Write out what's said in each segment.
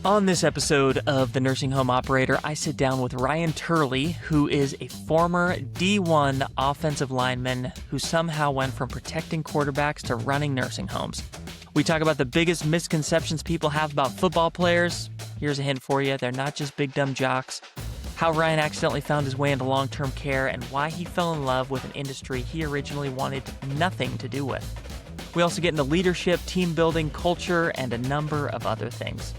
On this episode of The Nursing Home Operator, I sit down with Ryan Turley, who is a former D1 offensive lineman who somehow went from protecting quarterbacks to running nursing homes. We talk about the biggest misconceptions people have about football players. Here's a hint for you, they're not just big dumb jocks. How Ryan accidentally found his way into long-term care and why he fell in love with an industry he originally wanted nothing to do with. We also get into leadership, team building, culture, and a number of other things.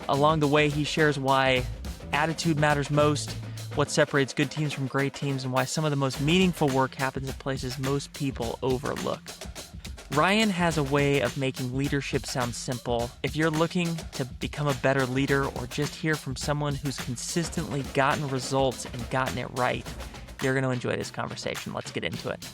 Along the way, he shares why attitude matters most, what separates good teams from great teams, and why some of the most meaningful work happens in places most people overlook. Ryan has a way of making leadership sound simple. If you're looking to become a better leader or just hear from someone who's consistently gotten results and gotten it right, you're going to enjoy this conversation. Let's get into it.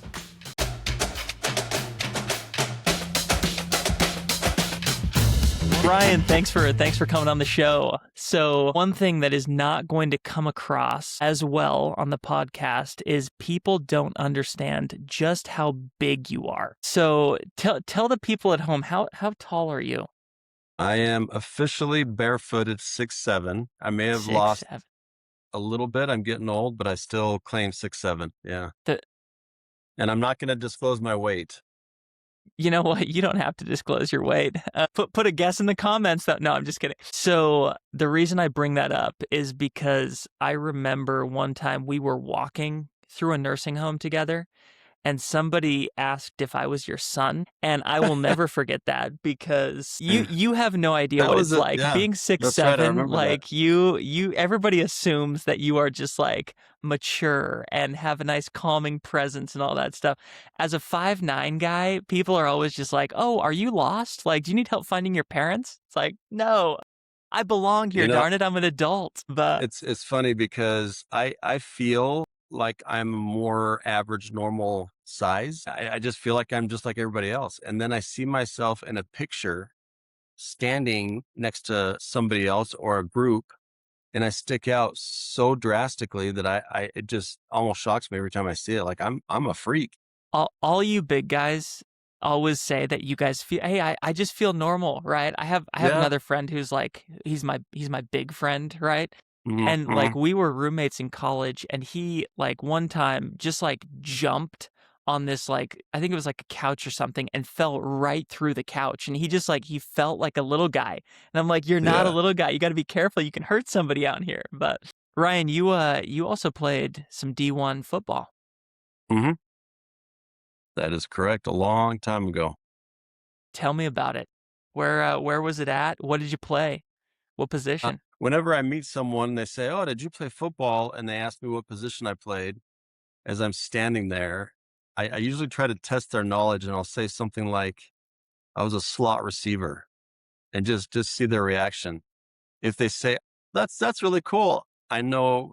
Ryan, thanks for coming on the show. So one thing that is not going to come across as well on the podcast is people don't understand just how big you are. So tell the people at home, how tall are you? I am officially barefooted 6'7". I may have lost 6'7". a little bit. I'm getting old, but I still claim 6'7". Yeah. And I'm not going to disclose my weight. You know what? You don't have to disclose your weight. Put a guess in the comments. No, I'm just kidding. So the reason I bring that up is because I remember one time we were walking through a nursing home together and somebody asked if I was your son. And I will never forget that because you have no idea That what was it's it. like Yeah, being that's right. I 6'7". remember Like that. everybody assumes that you are just like mature and have a nice calming presence and all that stuff. As a 5'9" guy, people are always just like, "Oh, are you lost? Like, do you need help finding your parents?" It's like, no, I belong here. You know, Darn it, I'm an adult. But it's funny because I feel like I'm a more average, normal size. I just feel like I'm just like everybody else. And then I see myself in a picture standing next to somebody else or a group, and I stick out so drastically that it just almost shocks me every time I see it. Like I'm a freak. all you big guys always say that you guys feel, hey, I just feel normal, right? I have Yeah. another friend who's like, he's my big friend, right? And like Mm-hmm. we were roommates in college and he like one time just like jumped on this, like, I think it was like a couch or something, and fell right through the couch. And he just like, he felt like a little guy. And I'm like, you're not a Yeah. little guy. You got to be careful. You can hurt somebody out here. But Ryan, you also played some D1 football. Mm-hmm. That is correct. A long time ago. Tell me about it. Where was it at? What did you play? What position? Whenever I meet someone, they say, "Oh, did you play football?" And they ask me what position I played. As I'm standing there, I usually try to test their knowledge, and I'll say something like, "I was a slot receiver," and just see their reaction. If they say, "That's really cool," I know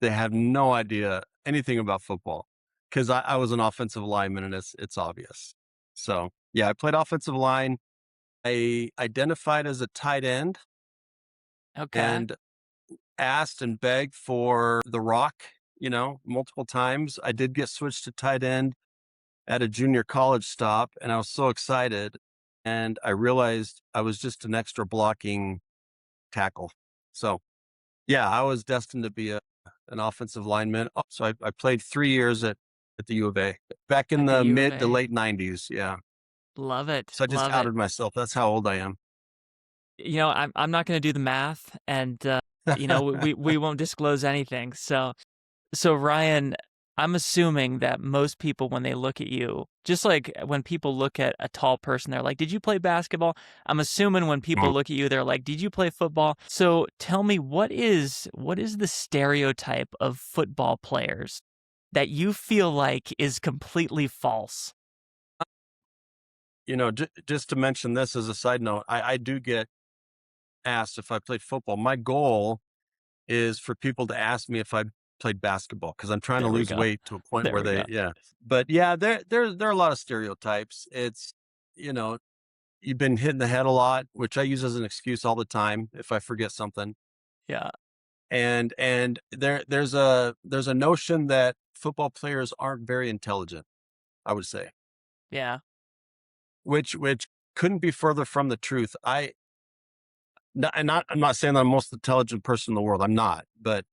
they have no idea anything about football because I was an offensive lineman, and it's obvious. So yeah, I played offensive line. I identified as a tight end Okay. and asked and begged for the rock, multiple times. I did get switched to tight end at a junior college stop, and I was so excited. And I realized I was just an extra blocking tackle. So, yeah, I was destined to be an offensive lineman. So I played 3 years at the U of A back in At the the U of mid to A. late 90s. Yeah. Love it. So I just Love it. outed myself. That's how old I am. You know, I'm not going to do the math, and we won't disclose anything. So Ryan, I'm assuming that most people, when they look at you, just like when people look at a tall person, they're like, "Did you play basketball?" I'm assuming when people Mhm. look at you, they're like, "Did you play football?" So tell me, what is the stereotype of football players that you feel like is completely false? Just to mention this as a side note, I do get asked if I played football. My goal is for people to ask me if I played basketball because I'm trying to There we lose go. weight to a point There where we go. yeah. But yeah, there are a lot of stereotypes. It's, you know, you've been hit in the head a lot, which I use as an excuse all the time if I forget something. Yeah. And there's a notion that football players aren't very intelligent, I would say, Yeah. which couldn't be further from the truth. I'm not saying that I'm the most intelligent person in the world. I'm not, but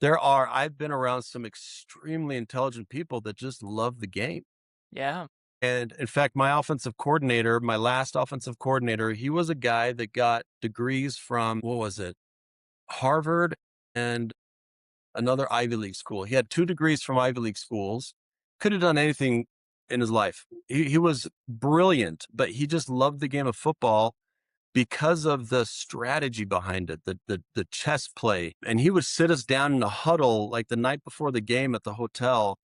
I've been around some extremely intelligent people that just love the game. Yeah. And in fact, my last offensive coordinator, he was a guy that got degrees from, what was it? Harvard and another Ivy League school. He had 2 degrees from Ivy League schools. Could have done anything in his life. He was brilliant, but he just loved the game of football because of the strategy behind it, the chess play. And he would sit us down in a huddle like the night before the game at the hotel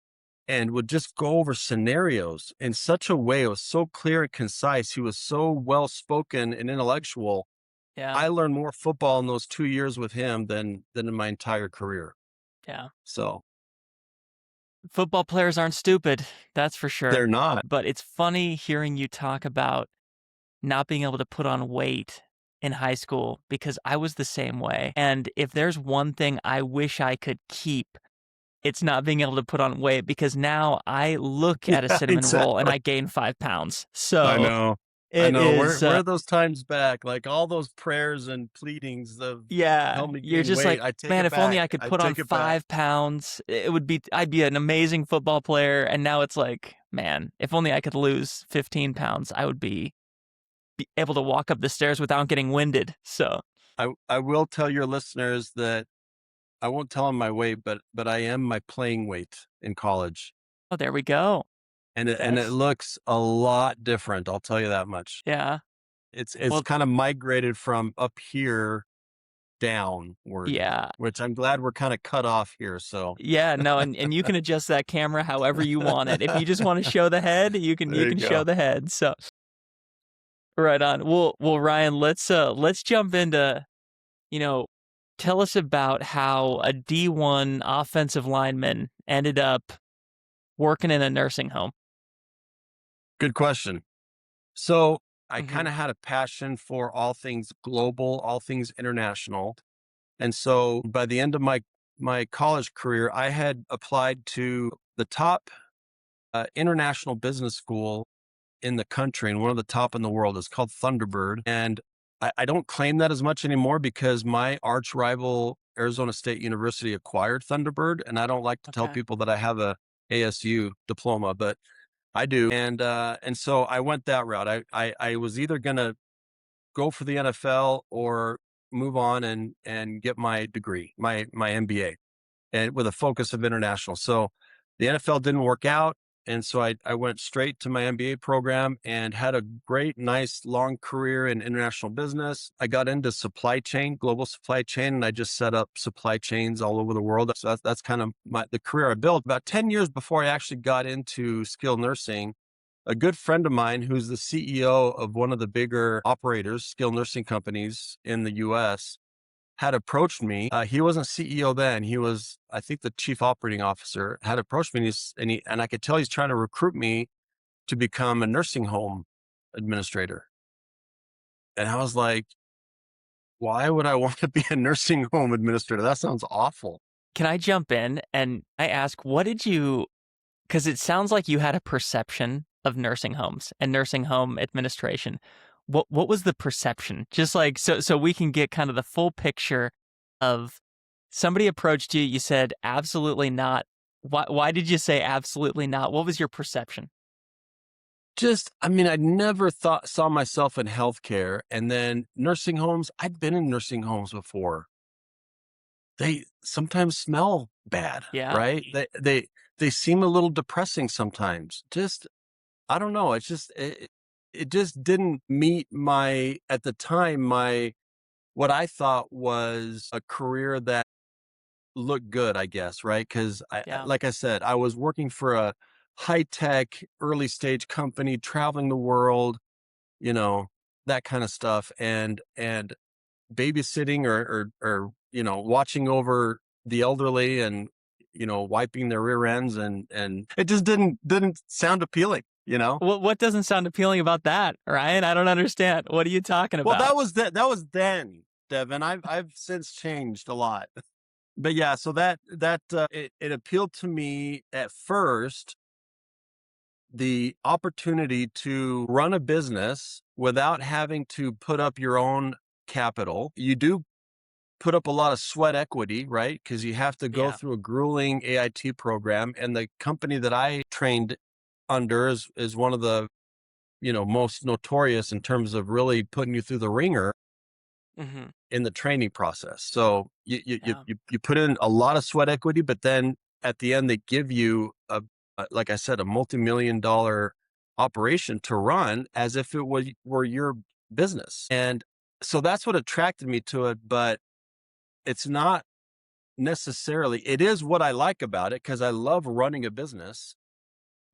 and would just go over scenarios in such a way. It was so clear and concise. He was so well spoken and intellectual. Yeah. I learned more football in those 2 years with him than in my entire career. Yeah. So Football players aren't stupid, that's for sure. they're not. But it's funny hearing you talk about not being able to put on weight in high school because I was the same way. And if there's one thing I wish I could keep, it's not being able to put on weight because now I look at a Yeah, cinnamon roll and exactly. I gain 5 pounds. I So know. I it know. is, Where are those times back? Like all those prayers and pleadings of yeah, help me you're gain just like, weight. I take man, it if only back. I could I put on take it back. 5 pounds, I'd be an amazing football player. And now it's like, man, if only I could lose 15 pounds, I would be able to walk up the stairs without getting winded. So, I will tell your listeners that I won't tell them my weight, but I am my playing weight in college. oh, there we go. And it That's, looks a lot different, I'll tell you that much. yeah. It's Well, kind of migrated from up here downward, yeah. which I'm glad we're kind of cut off here. So Yeah, no, and you can adjust that camera however you want it. If you just want to show the head, you there you can show go. the head. So, right on. Well, Ryan, let's jump into, you know, tell us about how a D1 offensive lineman ended up working in a nursing home. Good question. So I Mhm. kind of had a passion for all things global, all things international. And so by the end of my college career, I had applied to the top international business school in the country, and one of the top in the world. Is called Thunderbird. And I don't claim that as much anymore because my arch rival, Arizona State University, acquired Thunderbird. And I don't like to tell Okay. people that I have a ASU diploma, but I do. And so I went that route. I was either going to go for the NFL or move on and get my degree, my MBA, and with a focus of international. So the NFL didn't work out. And so I went straight to my MBA program and had a great, nice, long career in international business. I got into supply chain, global supply chain, and I just set up supply chains all over the world. So that's kind of the career I built. About 10 years before I actually got into skilled nursing, a good friend of mine who's the CEO of one of the bigger operators, skilled nursing companies in the US, had approached me. He wasn't CEO then. He was, I think, the chief operating officer. Had approached me, and I could tell he's trying to recruit me to become a nursing home administrator. And I was like, why would I want to be a nursing home administrator? That sounds awful. Can I jump in and I ask, what did you, because it sounds like you had a perception of nursing homes and nursing home administration. What was the perception? Just like so we can get kind of the full picture of somebody approached you, you said absolutely not. Why did you say absolutely not? What was your perception? I mean, I never saw myself in healthcare, and then nursing homes. I'd been in nursing homes before. They sometimes smell bad, Yeah. right? They seem a little depressing sometimes. Just I don't know. It just didn't meet my at the time my what I thought was a career that looked good, I guess, right? Because Yeah. like I said, I was working for a high tech early stage company, traveling the world, you know, that kind of stuff, and babysitting or watching over the elderly and wiping their rear ends, and it just didn't sound appealing, you know. What doesn't sound appealing about that, Ryan? I don't understand. What are you talking Well, about? that was then, Devin. I've since changed a lot. But yeah, so it appealed to me at first, the opportunity to run a business without having to put up your own capital. You do put up a lot of sweat equity, right? Because you have to go Yeah. through a grueling AIT program. And the company that I trained under is one of the, most notorious in terms of really putting you through the ringer Hmm. in the training process. So Yeah. you put in a lot of sweat equity, but then at the end they give you like I said, a multi-million-dollar operation to run as if it were your business. And so that's what attracted me to it. But it's not necessarily, it is what I like about it because I love running a business,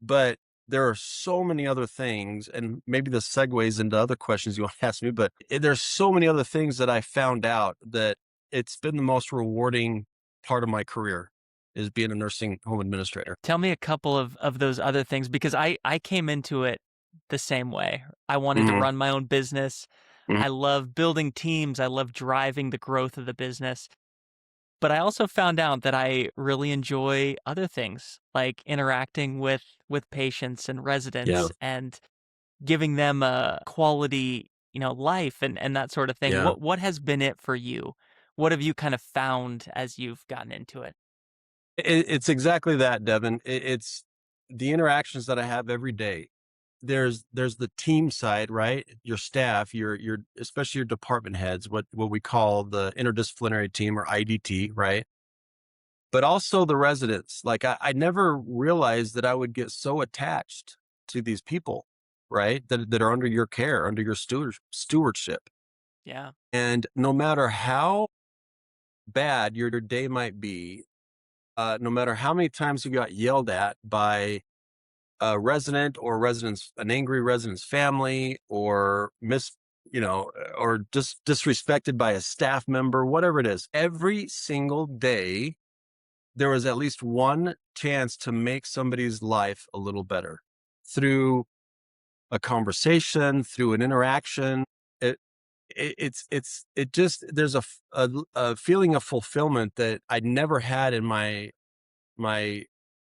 but there are so many other things, and maybe this segues into other questions you want to ask me, but there's so many other things that I found out that it's been the most rewarding part of my career is being a nursing home administrator. Tell me a couple of those other things because I came into it the same way. I wanted to Hmm. run my own business. Hmm. I love building teams. I love driving the growth of the business. But I also found out that I really enjoy other things like interacting with patients and Yeah. residents and giving them a quality, life and that sort of thing. Yeah. What has been it for you? What have you kind of found as you've gotten into it? It's exactly that, Devin. It's the interactions that I have every day. There's the team side, right? Your staff, your especially your department heads, what we call the interdisciplinary team or IDT, right? But also the residents. Like I never realized that I would get so attached to these people, right? That are under your care, under your stewardship. Yeah. And no matter how bad your day might be, no matter how many times you got yelled at by a resident or an angry resident's family, or or just disrespected by a staff member, whatever it is, every single day, there was at least one chance to make somebody's life a little better through a conversation, through an interaction. It, it just, there's a feeling of fulfillment that I never had in my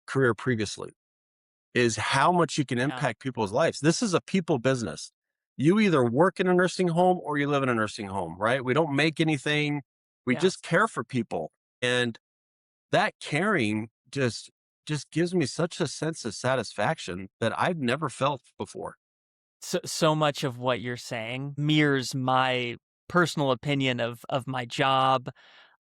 career previously, is how much you can Yeah. impact people's lives. This is a people business. You either work in a nursing home or you live in a nursing home, right? We don't make anything. We Yeah. just care for people. And that caring just gives me such a sense of satisfaction that I've never felt before. So much of what you're saying mirrors my personal opinion of my job,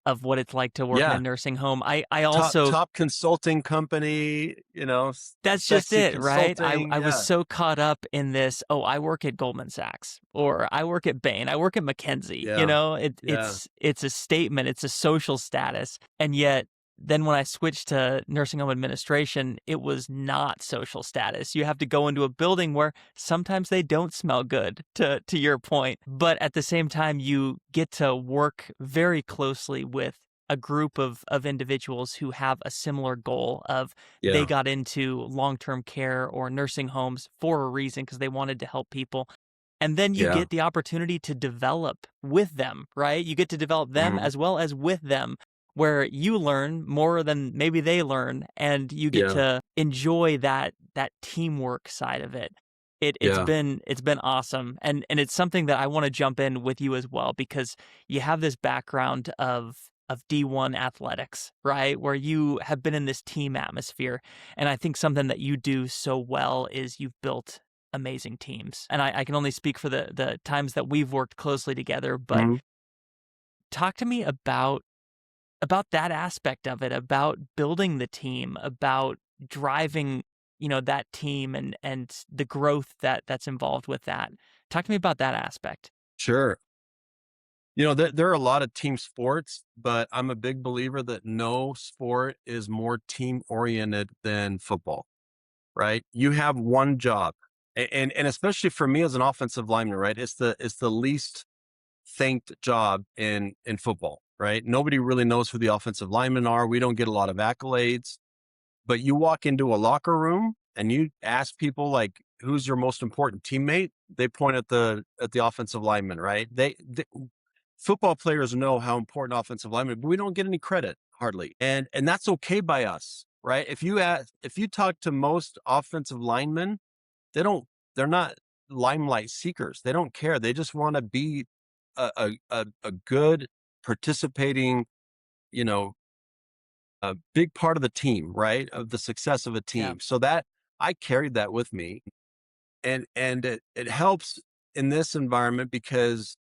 of what it's like to work in a Yeah. nursing home. I Top also top consulting company, That's just sexy it, right? consulting. I was Yeah. so caught up in this, "Oh, I work at Goldman Sachs," or "I work at Bain, I work at McKinsey," Yeah. Yeah. it's a statement, it's a social status, and yet then when I switched to nursing home administration, it was not social status. You have to go into a building where sometimes they don't smell good, to your point, but at the same time, you get to work very closely with a group of individuals who have a similar goal of they Yeah. got into long-term care or nursing homes for a reason because they wanted to help people. And then you Yeah. get the opportunity to develop with them, right? You get to develop them Mhm. as well as with them, where you learn more than maybe they learn, and you get Yeah. to enjoy that teamwork side of it. Yeah. It's been awesome, and it's something that I want to jump in with you as well because you have this background of D1 athletics, right? Where you have been in this team atmosphere. And I think something that you do so well is you've built amazing teams. And I can only speak for the times that we've worked closely together, but Mhm. talk to me about that aspect of it, about building the team, about driving, that team and the growth that's involved with that. Talk to me about that aspect. Sure. There are a lot of team sports, but I'm a big believer that no sport is more team oriented than football, right? You have one job. And especially for me as an offensive lineman, right? It's the least thanked job in football, right? Nobody really knows who the offensive linemen are. We don't get a lot of accolades. But you walk into a locker room and you ask people like, who's your most important teammate? They point at the offensive lineman, right? Football players know how important offensive linemen, but we don't get any credit hardly. And that's okay by us, right? If you talk to most offensive linemen, they don't they're not limelight seekers. They don't care. They just want to be a good participating, you know, a big part of the team, right? Of the success of a Yeah. team. So that I carried that with me. And it helps in this environment because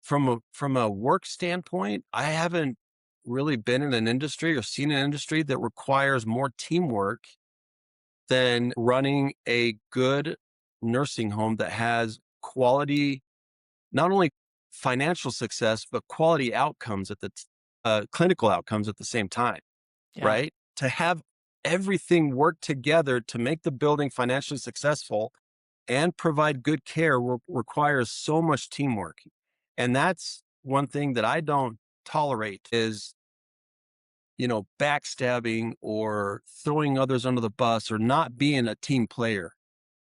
from a work standpoint, I haven't really been in an industry or seen an industry that requires more teamwork than running a good nursing home that has quality, not only financial success, but quality outcomes clinical outcomes at the same time, Yeah. right? To have everything work together to make the building financially successful and provide good care requires so much teamwork. And that's one thing that I don't tolerate is, backstabbing or throwing others under the bus or not being a team player.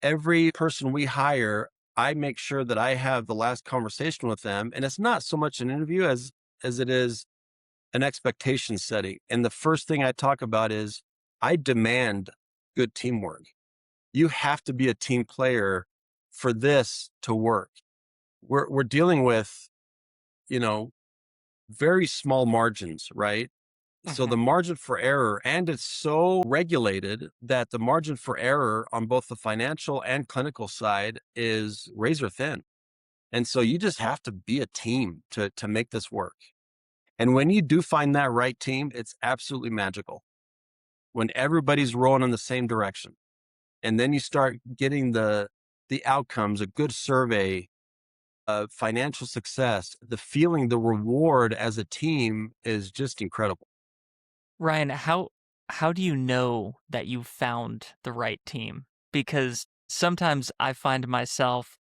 Every person we hire, I make sure that I have the last conversation with them. And it's not so much an interview as it is an expectation setting. And the first thing I talk about is I demand good teamwork. You have to be a team player for this to work. We're dealing with, you know, very small margins, right? So Hmm. the margin for error, and it's so regulated that the margin for error on both the financial and clinical side is razor thin. And so you just have to be a team to make this work. And when you do find that right team, it's absolutely magical. When everybody's rowing in the same direction. And then you start getting the outcomes, a good survey, financial success, the feeling, the reward as a team is just incredible. Ryan, how do you know that you found the right team? Because sometimes I find myself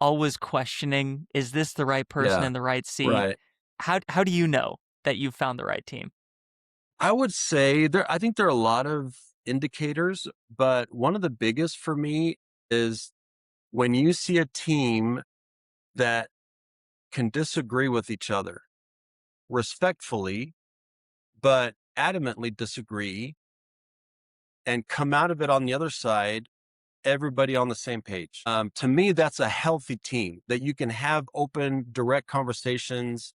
always questioning, is this the right person Yeah, in the right seat? right. How do you know that you've found the right team? I would say I think there are a lot of indicators, but one of the biggest for me is when you see a team that can disagree with each other respectfully, but adamantly disagree and come out of it on the other side, everybody on the same page. To me, that's a healthy team that you can have open, direct conversations,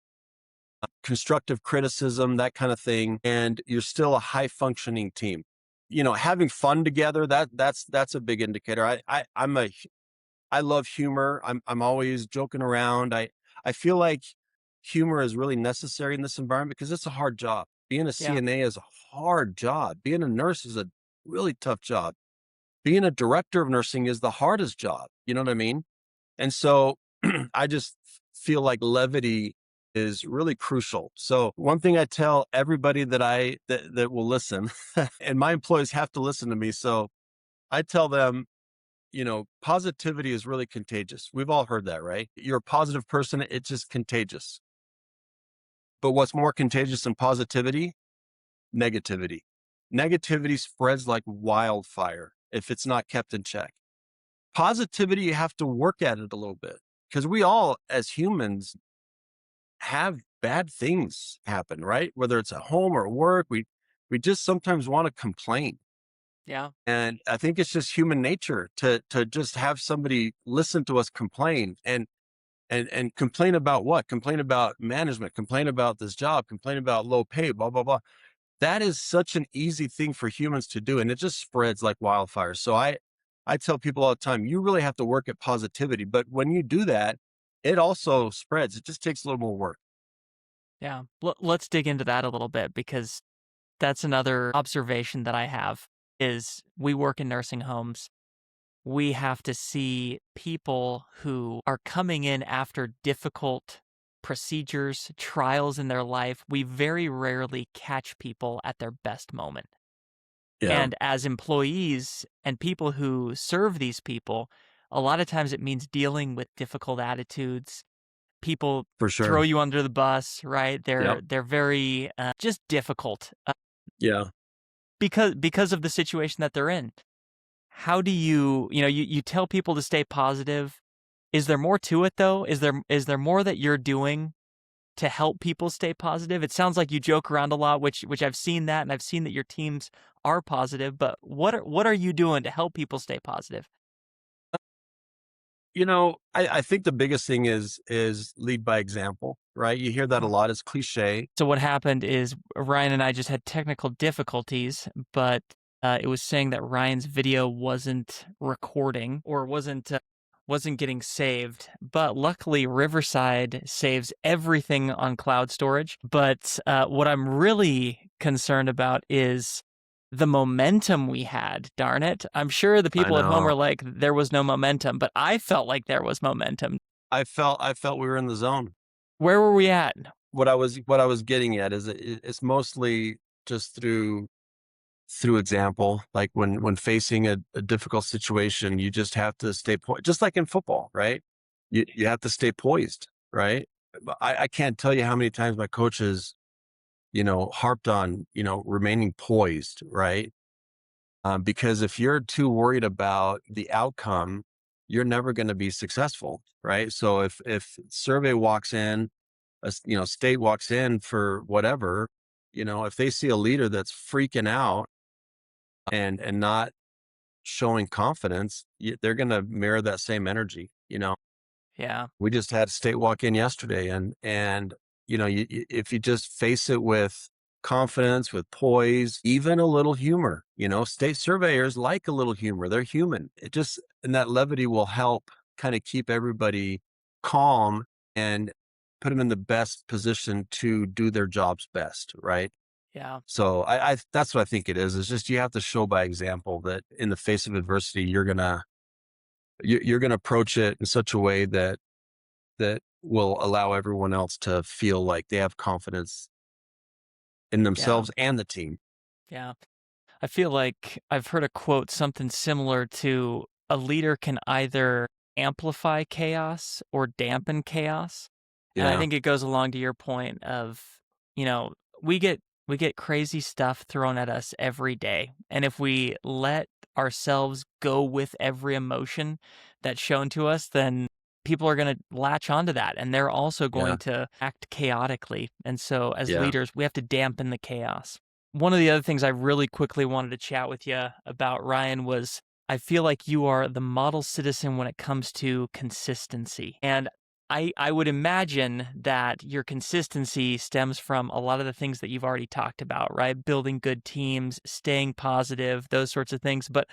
constructive criticism, that kind of thing, and you're still a high functioning team. Having fun together, that's a big indicator. I love humor. I'm always joking around. I feel like humor is really necessary in this environment because it's a hard job. Being a Yeah. CNA is a hard job. Being a nurse is a really tough job. Being a director of nursing is the hardest job. You know what I mean? And so I just feel like levity is really crucial. So one thing I tell everybody that will listen, and my employees have to listen to me. So I tell them, positivity is really contagious. We've all heard that, right? You're a positive person, it's just contagious. But what's more contagious than positivity? Negativity. Negativity spreads like wildfire if it's not kept in check. Positivity, you have to work at it a little bit because we all, as humans, have bad things happen, right? Whether it's at home or work, we just sometimes want to complain. Yeah. And I think it's just human nature to just have somebody listen to us complain and complain about what? Complain about management, complain about this job, complain about low pay, blah, blah, blah. That is such an easy thing for humans to do. And it just spreads like wildfire. So I tell people all the time, you really have to work at positivity. But when you do that, it also spreads. It just takes a little more work. Yeah. Let's dig into that a little bit because that's another observation that I have is we work in nursing homes. We have to see people who are coming in after difficult procedures, trials in their life. We very rarely catch people at their best moment. Yeah, And as employees and people who serve these people, a lot of times it means dealing with difficult attitudes. People for throw sure. you under the bus, right? Yep. They're very just difficult Yeah. because of the situation that they're in. How do you tell people to stay positive? Is there more to it though? Is there more that you're doing to help people stay positive? It sounds like you joke around a lot, which I've seen that, and I've seen that your teams are positive, but what are you doing to help people stay positive? I think the biggest thing is lead by example, right? You hear that a lot. It's cliche. So what happened is Ryan and I just had technical difficulties, but it was saying that Ryan's video wasn't recording or wasn't getting saved. But luckily, Riverside saves everything on cloud storage. But what I'm really concerned about is the momentum we had. Darn it! I'm sure the I people at home know. are like, there was no momentum, but I felt like there was momentum. I felt we were in the zone. Where were we at? What I was getting at is it's mostly just through example. Like when facing a difficult situation, you just have to stay poised. Just like in football, right? You have to stay poised, right? But I can't tell you how many times my coaches, harped on, remaining poised, right? Because if you're too worried about the outcome, you're never going to be successful, right? So if survey walks in, state walks in for whatever, if they see a leader that's freaking out and not showing confidence, they're going to mirror that same energy. Yeah, We just had a state walk in yesterday, and if you just face it with confidence, with poise, even a little humor. State surveyors like a little humor. They're human. And that levity will help kind of keep everybody calm and put them in the best position to do their jobs best, right? yeah. So I that's what I think it is. It's just you have to show by example that in the face of adversity, you're gonna approach it in such a way that will allow everyone else to feel like they have confidence in Yeah, themselves and the team. yeah. I feel like I've heard a quote something similar to a leader can either amplify chaos or dampen chaos. And I Yeah, think it goes along to your point of, you know, we get we get crazy stuff thrown at us every day. And if we let ourselves go with every emotion that's shown to us, then people are going to latch onto that and they're also yeah, going to act chaotically. And so as yeah. leaders, we have to dampen the chaos. One of the other things I really quickly wanted to chat with you about, Ryan, was I feel like you are the model citizen when it comes to consistency. And I would imagine that your consistency stems from a lot of the things that you've already talked about, right? Building good teams, staying positive, those sorts of things. But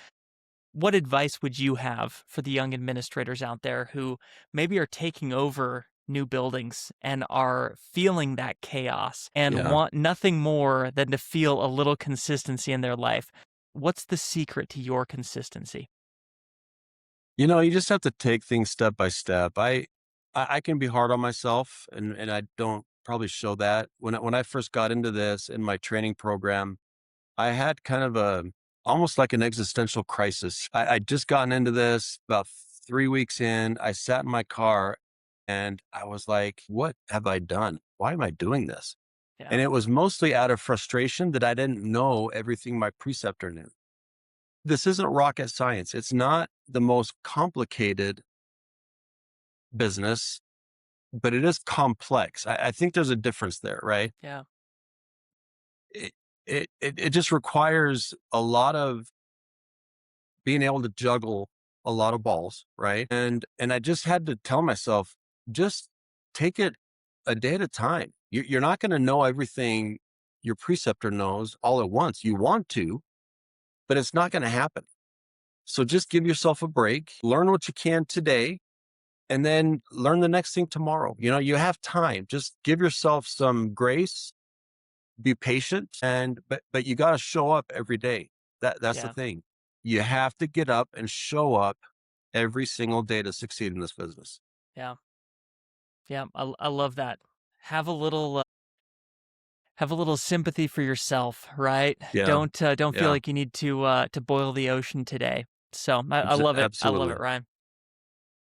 what advice would you have for the young administrators out there who maybe are taking over new buildings and are feeling that chaos and Yeah. want nothing more than to feel a little consistency in their life? What's the secret to your consistency? You just have to take things step by step. I can be hard on myself, and I don't probably show that. When I first got into this in my training program, I had kind of almost like an existential crisis. I'd just gotten into this about 3 weeks in. I sat in my car and I was like, what have I done? Why am I doing this? And Yeah, it was mostly out of frustration that I didn't know everything my preceptor knew. This isn't rocket science. It's not the most complicated business, but it is complex. I think there's a difference there, right? yeah, It, it just requires a lot of being able to juggle a lot of balls, right? And I just had to tell myself, just take it a day at a time. You're not going to know everything your preceptor knows all at once. You want to, but it's not going to happen. So just give yourself a break, learn what you can today, and then learn the next thing tomorrow. You have time. Just give yourself some grace, be patient, but you got to show up every day. That's the yeah, thing. You have to get up and show up every single day to succeed in this business. yeah, yeah. I love that. Have a little have a little sympathy for yourself, right? Yeah. Don't feel Yeah. like you need to boil the ocean today. So I love it. I love it, Absolutely. Ryan.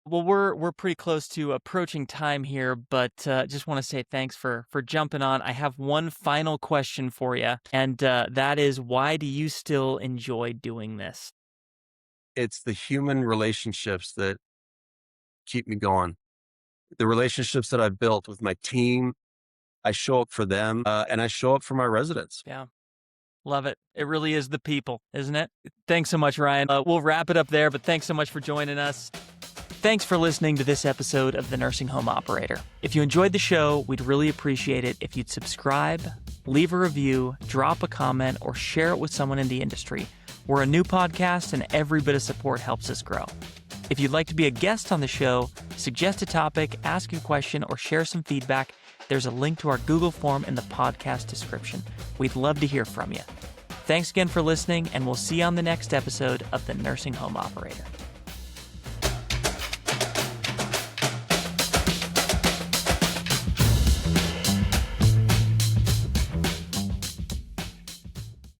Well, we're pretty close to approaching time here, but just want to say thanks for jumping on. I have one final question for you, and that is, why do you still enjoy doing this? It's the human relationships that keep me going. The relationships that I've built with my team, I show up for them, and I show up for my residents. Yeah, love it. It really is the people, isn't it? Thanks so much, Ryan. We'll wrap it up there, but thanks so much for joining us. Thanks for listening to this episode of The Nursing Home Operator. If you enjoyed the show, we'd really appreciate it if you'd subscribe, leave a review, drop a comment, or share it with someone in the industry. We're a new podcast, and every bit of support helps us grow. If you'd like to be a guest on the show, suggest a topic, ask a question, or share some feedback, there's a link to our Google form in the podcast description. We'd love to hear from you. Thanks again for listening, and we'll see you on the next episode of The Nursing Home Operator.